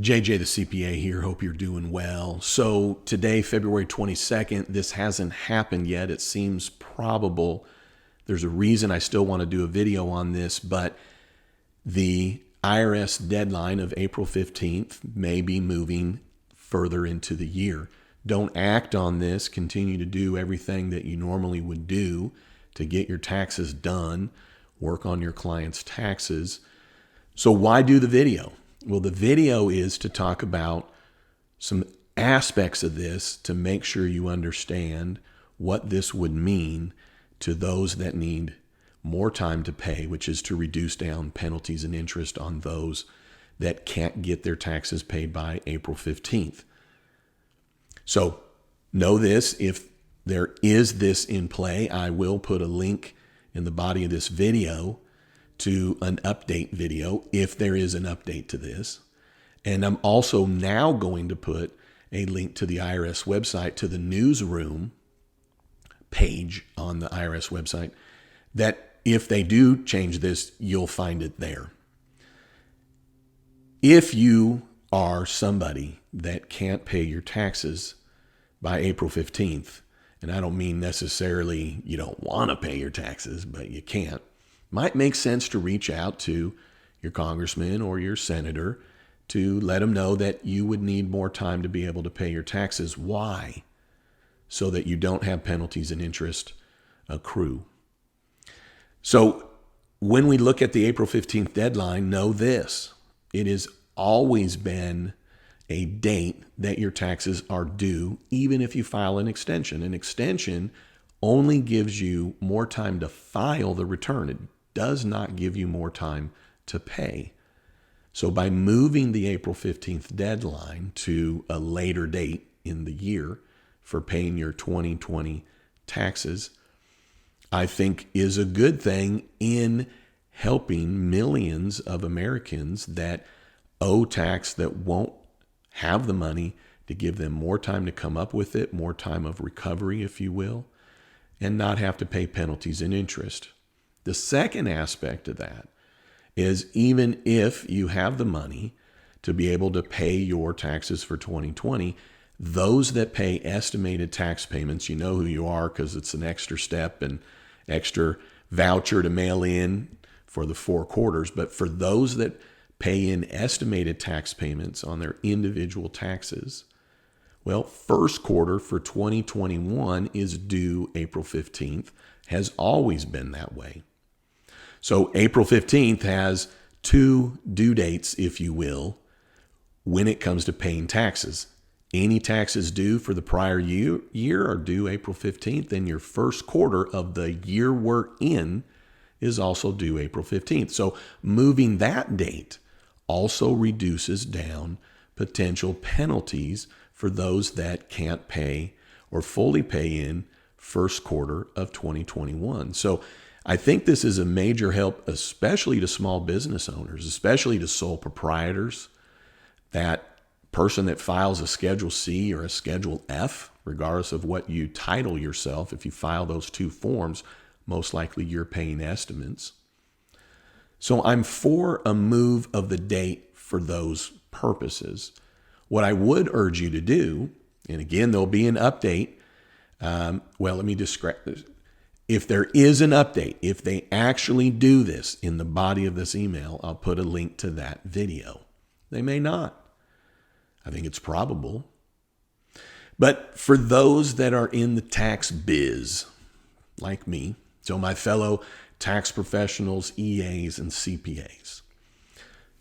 JJ the CPA here. Hope you're doing well. So today, February 22nd, this hasn't happened yet. It seems probable. There's a reason I still want to do a video on this, but the IRS deadline of April 15th may be moving further into the year. Don't act on this. Continue to do everything that you normally would do to get your taxes done. Work on your client's taxes. So why do the video? Well, the video is to talk about some aspects of this to make sure you understand what this would mean to those that need more time to pay, which is to reduce down penalties and interest on those that can't get their taxes paid by April 15th. So know this, if there is this in play, I will put a link in the body of this video to an update video if there is an update to this. And I'm also now going to put a link to the IRS website, to the newsroom page on the IRS website, that if they do change this, you'll find it there. If you are somebody that can't pay your taxes by April 15th, and I don't mean necessarily you don't want to pay your taxes, but you can't, might make sense to reach out to your congressman or your senator to let them know that you would need more time to be able to pay your taxes. Why? So that you don't have penalties and interest accrue. So when we look at the April 15th deadline, know this: it has always been a date that your taxes are due, even if you file an extension. An extension only gives you more time to file the return. It does not give you more time to pay. So by moving the April 15th deadline to a later date in the year for paying your 2020 taxes, I think is a good thing in helping millions of Americans that owe tax, that won't have the money, to give them more time to come up with it, more time of recovery, if you will, and not have to pay penalties and interest. The second aspect of that is, even if you have the money to be able to pay your taxes for 2020, those that pay estimated tax payments, you know who you are because it's an extra step and extra voucher to mail in for the 4 quarters. But for those that pay in estimated tax payments on their individual taxes, well, first quarter for 2021 is due April 15th, has always been that way. So April 15th has 2 due dates, if you will, when it comes to paying taxes. Any taxes due for the prior year are due April 15th, and your first quarter of the year we're in is also due April 15th. So moving that date also reduces down potential penalties for those that can't pay or fully pay in first quarter of 2021. So I think this is a major help, especially to small business owners, especially to sole proprietors. That person that files a Schedule C or a Schedule F, regardless of what you title yourself, if you file those 2 forms, most likely you're paying estimates. So I'm for a move of the date for those purposes. What I would urge you to do, and again, there'll be an update. Let me describe this. If there is an update, if they actually do this in the body of this email, I'll put a link to that video. They may not. I think it's probable. But for those that are in the tax biz, like me, so my fellow tax professionals, EAs, and CPAs,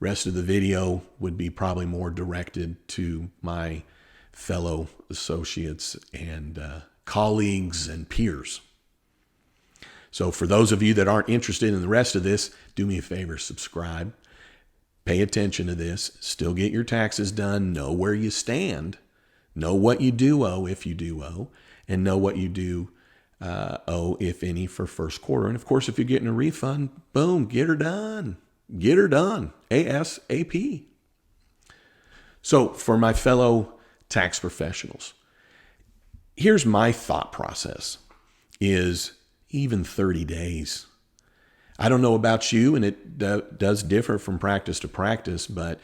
rest of the video would be probably more directed to my fellow associates and colleagues and peers. So for those of you that aren't interested in the rest of this, do me a favor, subscribe, pay attention to this, still get your taxes done, know where you stand, know what you do owe if you do owe, and know what you do owe, if any, for first quarter. And of course, if you're getting a refund, boom, get her done. Get her done ASAP. So for my fellow tax professionals, here's my thought process is even 30 days. I don't know about you, and it does differ from practice to practice, but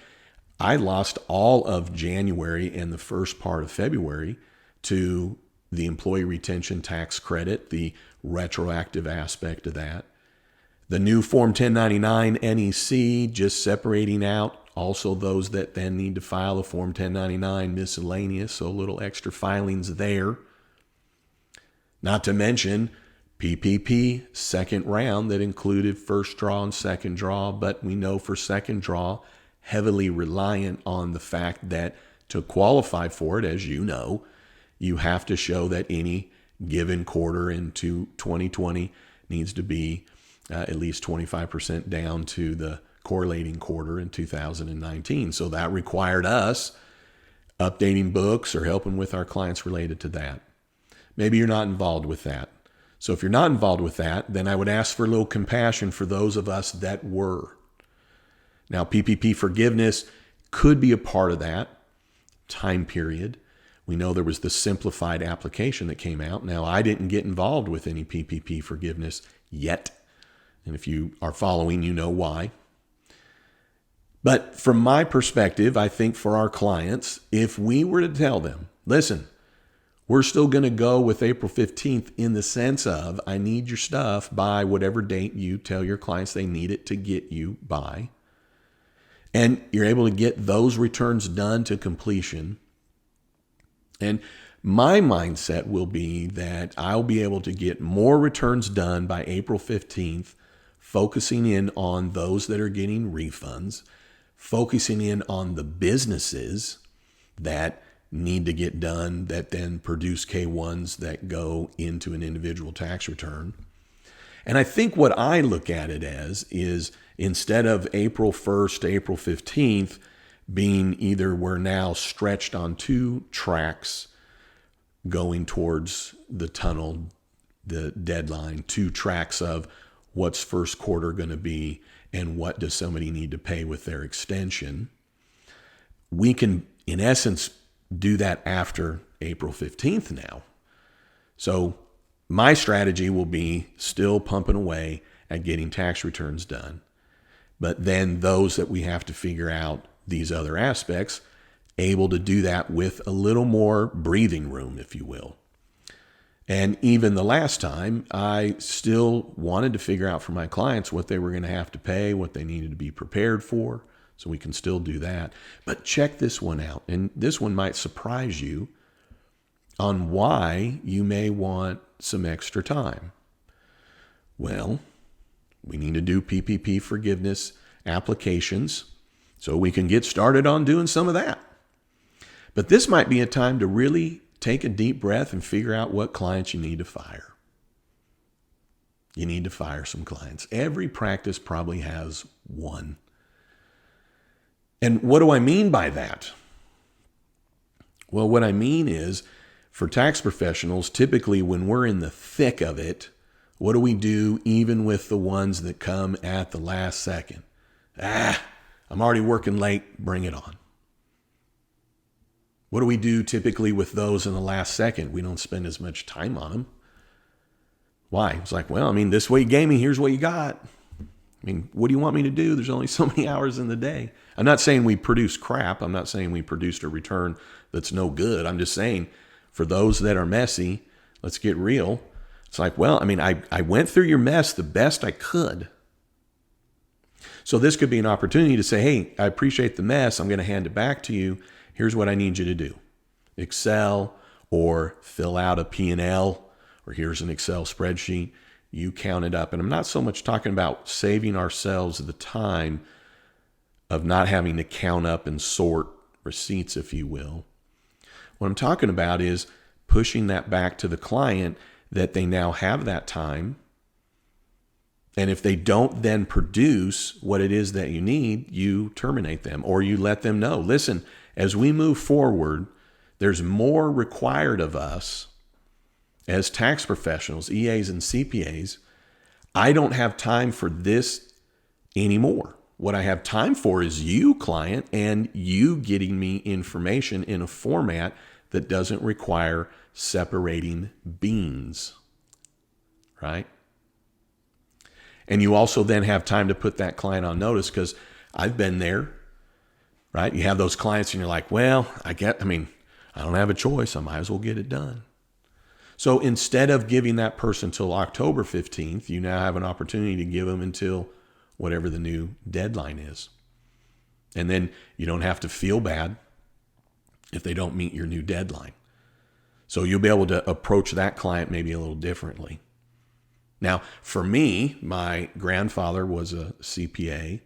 I lost all of January and the first part of February to the employee retention tax credit, the retroactive aspect of that. The new Form 1099 NEC, just separating out also those that then need to file a Form 1099 miscellaneous, so a little extra filings there. Not to mention PPP second round that included first draw and second draw, but we know for second draw, heavily reliant on the fact that to qualify for it, as you know, you have to show that any given quarter into 2020 needs to be at least 25% down to the correlating quarter in 2019. So that required us updating books or helping with our clients related to that. Maybe you're not involved with that. So if you're not involved with that, then I would ask for a little compassion for those of us that were. Now, PPP forgiveness could be a part of that time period. We know there was the simplified application that came out. Now, I didn't get involved with any PPP forgiveness yet. And if you are following, you know why. But from my perspective, I think for our clients, if we were to tell them, listen, we're still going to go with April 15th in the sense of I need your stuff by whatever date you tell your clients they need it to get you by. And you're able to get those returns done to completion. And my mindset will be that I'll be able to get more returns done by April 15th, focusing in on those that are getting refunds, focusing in on the businesses that need to get done that then produce K-1s that go into an individual tax return. And I think what I look at it as is instead of April 1st to April 15th being either we're now stretched on two tracks going towards the tunnel, the deadline, two tracks of what's first quarter going to be and what does somebody need to pay with their extension. We can, in essence, do that after April 15th now. So my strategy will be still pumping away at getting tax returns done. But then those that we have to figure out these other aspects, able to do that with a little more breathing room, if you will. And even the last time, I still wanted to figure out for my clients what they were going to have to pay, what they needed to be prepared for. So we can still do that. But check this one out. And this one might surprise you on why you may want some extra time. Well, we need to do PPP forgiveness applications so we can get started on doing some of that. But this might be a time to really take a deep breath and figure out what clients you need to fire. You need to fire some clients. Every practice probably has one. And what do I mean by that? Well, what I mean is for tax professionals, typically when we're in the thick of it, what do we do even with the ones that come at the last second? I'm already working late, bring it on. What do we do typically with those in the last second? We don't spend as much time on them. Why? It's like, well, I mean, this way you gave me, here's what you got. I mean, what do you want me to do? There's only so many hours in the day. I'm not saying we produce crap. I'm not saying we produced a return that's no good. I'm just saying for those that are messy, let's get real. It's like, well, I mean, I went through your mess the best I could. So this could be an opportunity to say, hey, I appreciate the mess. I'm going to hand it back to you. Here's what I need you to do. Excel or fill out a P&L, or here's an Excel spreadsheet. You count it up. And I'm not so much talking about saving ourselves the time of not having to count up and sort receipts, if you will. What I'm talking about is pushing that back to the client that they now have that time. And if they don't then produce what it is that you need, you terminate them or you let them know, listen, as we move forward, there's more required of us as tax professionals, EAs and CPAs. I don't have time for this anymore. What I have time for is you, client, and you getting me information in a format that doesn't require separating beans, right? And you also then have time to put that client on notice, because I've been there right? You have those clients and you're like, well, I don't have a choice. I might as well get it done. So instead of giving that person till October 15th, you now have an opportunity to give them until whatever the new deadline is. And then you don't have to feel bad if they don't meet your new deadline. So you'll be able to approach that client maybe a little differently. Now, for me, my grandfather was a CPA,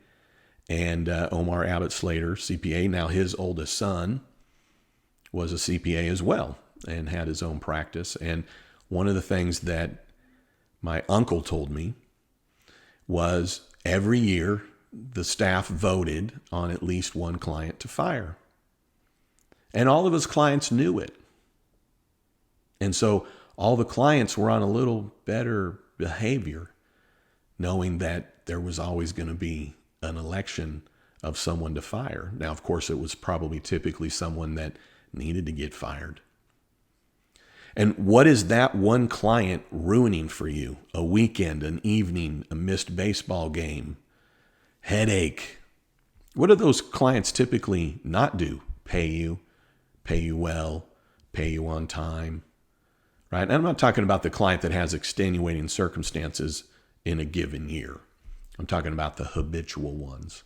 and Omar Abbott Slater, CPA. Now his oldest son was a CPA as well and had his own practice. And one of the things that my uncle told me was every year the staff voted on at least one client to fire. And all of his clients knew it. And so all the clients were on a little better behavior, knowing that there was always going to be an election of someone to fire. Now, of course, it was probably typically someone that needed to get fired. And what is that one client ruining for you? A weekend, an evening, a missed baseball game, headache. What do those clients typically not do? Pay you well, pay you on time, right? And I'm not talking about the client that has extenuating circumstances in a given year. I'm talking about the habitual ones.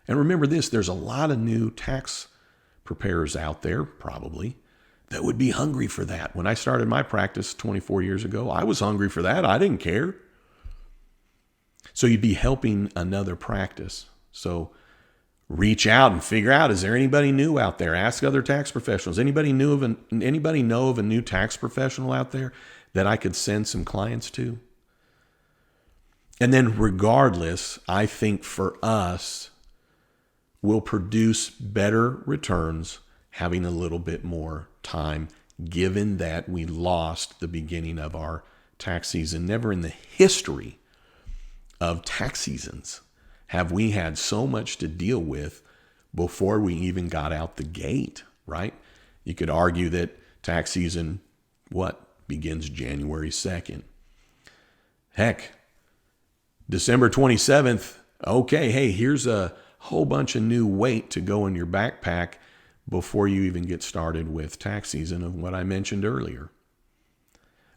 And remember this, there's a lot of new tax preparers out there, probably, that would be hungry for that. When I started my practice 24 years ago, I was hungry for that. I didn't care. So you'd be helping another practice. So reach out and figure out, is there anybody new out there? Ask other tax professionals. Anybody know of a new tax professional out there that I could send some clients to? And then regardless, I think for us, we'll produce better returns having a little bit more time, given that we lost the beginning of our tax season. Never in the history of tax seasons have we had so much to deal with before we even got out the gate, right? You could argue that tax season, begins January 2nd. Heck, December 27th, okay, hey, here's a whole bunch of new weight to go in your backpack before you even get started with tax season of what I mentioned earlier.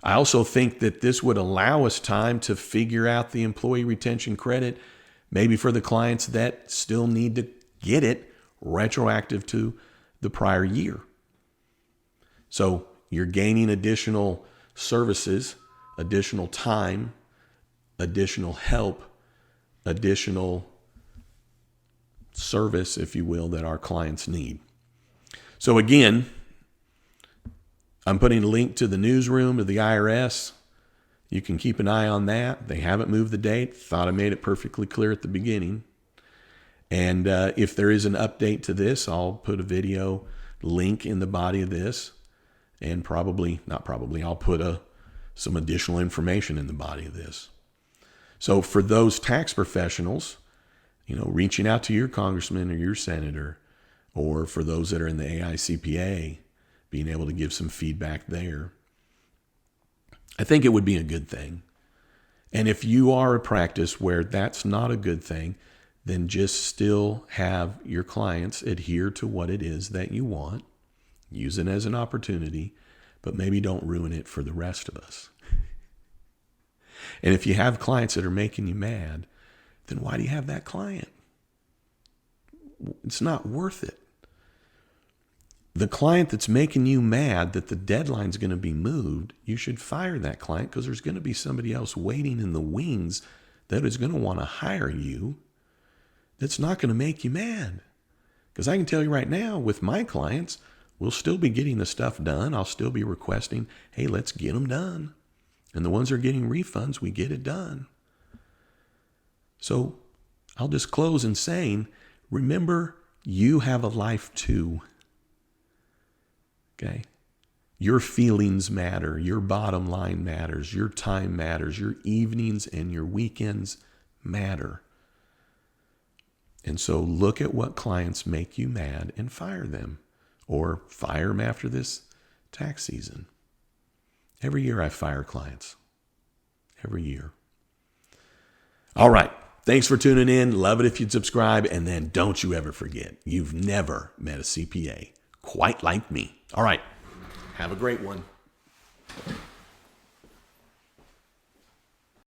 I also think that this would allow us time to figure out the employee retention credit, maybe for the clients that still need to get it retroactive to the prior year. So you're gaining additional services, additional time, additional help, additional service, if you will, that our clients need. So again, I'm putting a link to the newsroom of the IRS. You can keep an eye on that. They haven't moved the date. Thought I made it perfectly clear at the beginning. And if there is an update to this, I'll put a video link in the body of this. And I'll put some additional information in the body of this. So for those tax professionals, reaching out to your congressman or your senator, or for those that are in the AICPA, being able to give some feedback there, I think it would be a good thing. And if you are a practice where that's not a good thing, then just still have your clients adhere to what it is that you want. Use it as an opportunity, but maybe don't ruin it for the rest of us. And if you have clients that are making you mad, then why do you have that client? It's not worth it. The client that's making you mad that the deadline's going to be moved, you should fire that client, because there's going to be somebody else waiting in the wings that is going to want to hire you that's not going to make you mad. Because I can tell you right now, with my clients, we'll still be getting the stuff done. I'll still be requesting, hey, let's get them done. And the ones that are getting refunds, we get it done. So I'll just close in saying, remember, you have a life too. Okay? Your feelings matter. Your bottom line matters. Your time matters. Your evenings and your weekends matter. And so look at what clients make you mad and fire them, or fire them after this tax season. Every year I fire clients. Every year. All right. Thanks for tuning in. Love it if you'd subscribe. And then don't you ever forget, you've never met a CPA quite like me. All right. Have a great one.